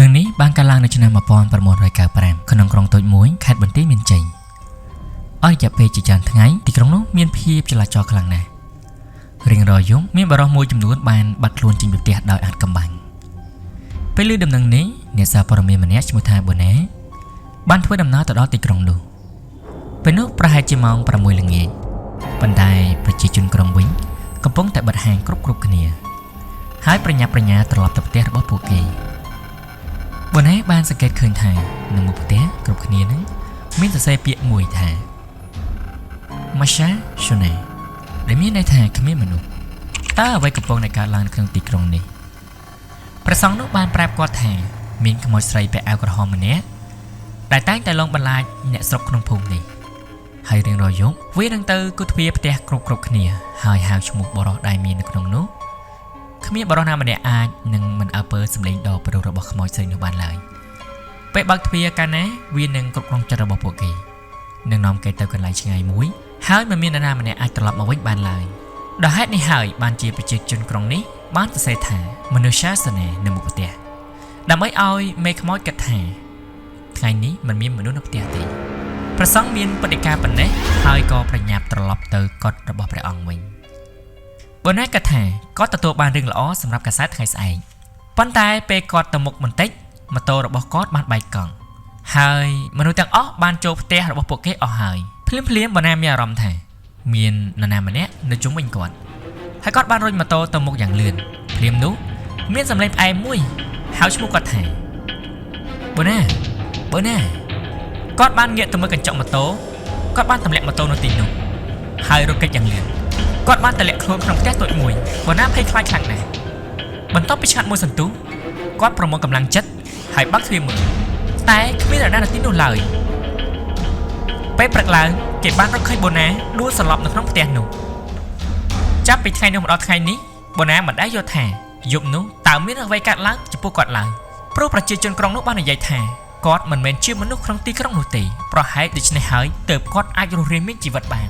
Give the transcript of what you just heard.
រឿងនេះបានកើតឡើងនៅឆ្នាំ1995ក្នុងក្រុងតូចមួយខេត្តបន្ទាយមានជ័យអស់រយៈពេលជាច្រើនថ្ងៃទីក្រុងនោះមានភាពចលាចលខ្លាំងណាស់រៀងរាល់យប់មានបរិសុទ្ធមួយចំនួនបានបាត់ខ្លួនចេញពីផ្ទះដោយអាចកំបាំងពេលឮដំណឹងនេះអ្នកសារព័ត៌មានម្នាក់ឈ្មោះថាបូណាបានធ្វើដំណើរទៅដល់ទីក្រុងនោះពេលនោះប្រហែលជាម៉ោង 6 ល្ងាចប៉ុន្តែប្រជាជនក្រុងវិញកំពុងតែបិទហាងគ្រប់គ្នាហើយប្រញាប់ប្រញាល់ត្រឡប់ទៅផ្ទះរបស់ពួកគេបូណាបានសង្កេតឃើញថានៅមុខផ្ទះគ្រប់គ្នានឹងមានសរសេរពាក្យមួយថា Masha Shone ដែលមានន័យថាគ្មានមនុស្សតើអ្វីកំពុងតែកើតឡើងក្នុងទីក្រុងនេះព្រះសង្ឃនោះបានប្រាប់គាត់ថាមានខ្មោចស្រីពាក់អាវក្រហមម្នាក់ដែលតែងតែលងបន្លាចអ្នកស្រុកក្នុងភូមិនេះហើយរៀងរាល់យប់វានឹងទៅគូទ្វារផ្ទះគ្រប់គ្នាហើយហៅឈ្មោះបរិសុទ្ធដែលមាននៅក្នុងនោះគ្មានបរិសុទ្ធណាម្នាក់អាចនឹងមិនអើពើសម្លេងដ៏ព្រោះរបស់ខ្មោចស្រីនោះបានឡើយពេលបើកទ្វារកាលណាវានឹងគ្រប់គ្រងចិត្តរបស់ពួកគេនឹងនាំគេទៅកន្លែងឆ្ងាយមួយហើយមិនមាននរណាម្នាក់អាចត្រឡប់មកវិញបានឡើយដោយហេតុនេះហើយបានជាប្រជាជនក្រុងនេះបានសរសេរថាមនុស្សសាសនានៅមុខផ្ទះដើម្បីឲ្យមេខ្មោចគិតថាថ្ងៃនេះមិនមានមនុស្សនៅផ្ទះទេព្រះសង្ឃមានបដិការប៉ុណ្ណេះហើយក៏ប្រញាប់ត្រឡប់ទៅកុដិរបស់ព្រះអង្គវិញបូណាគិតថាគាត់ទទួលបានរឿងល្អសម្រាប់កាសែតថ្ងៃស្អែកប៉ុន្តែពេលគាត់ទៅមុខបន្តិចម៉ូតូរបស់គាត់បានបែកកង់ហើយមនុស្សទាំងអស់បានចូលផ្ទះរបស់ពួកគេអស់ហើយភ្លាមបូណាមានអារម្មណ៍ថាមាននរណាម្នាក់នៅជុំវិញគាត់ហើយគាត់បានរុញម៉ូតូទៅមុខយ៉ាងលឿនភ្លាមនោះមានសំឡេងផ្អែមមួយហៅឈ្មោះគាត់ថាបូណាគាត់បានងាកទៅមើលកញ្ចក់ម៉ូតូគាត់បានទម្លាក់ម៉ូតូនៅទីនោះហើយរត់គេចយ៉ាងលឿនគាត់បានទម្លាក់ខ្លួនក្នុងផ្ទះតូចមួយបូណាភ័យខ្លាចខ្លាំងណាស់បន្ទាប់ពីឆ្ងាត់មួយសន្ទុះគាត់ប្រមូលកម្លាំងចិត្តហើយបើកទ្វារមើលតែគ្មាននរណានៅទីនោះឡើយពេលព្រឹកឡើងគេបានរកឃើញបូណាដួលសន្លប់នៅក្នុងផ្ទះនោះចាប់ពីថ្ងៃនោះមកដល់ថ្ងៃនេះបូណាមិនដែលយល់ថាយប់នោះតើមានអ្វីកើតឡើងចំពោះគាត់ឡើយព្រោះប្រជាជនក្រុងនោះបាននិយាយថាគាត់មិនមែនជាមនុស្សក្នុងទីក្រុងនោះទេប្រហែលដូច្នេះហើយទើបគាត់អាចរស់រានមានជីវិតបាន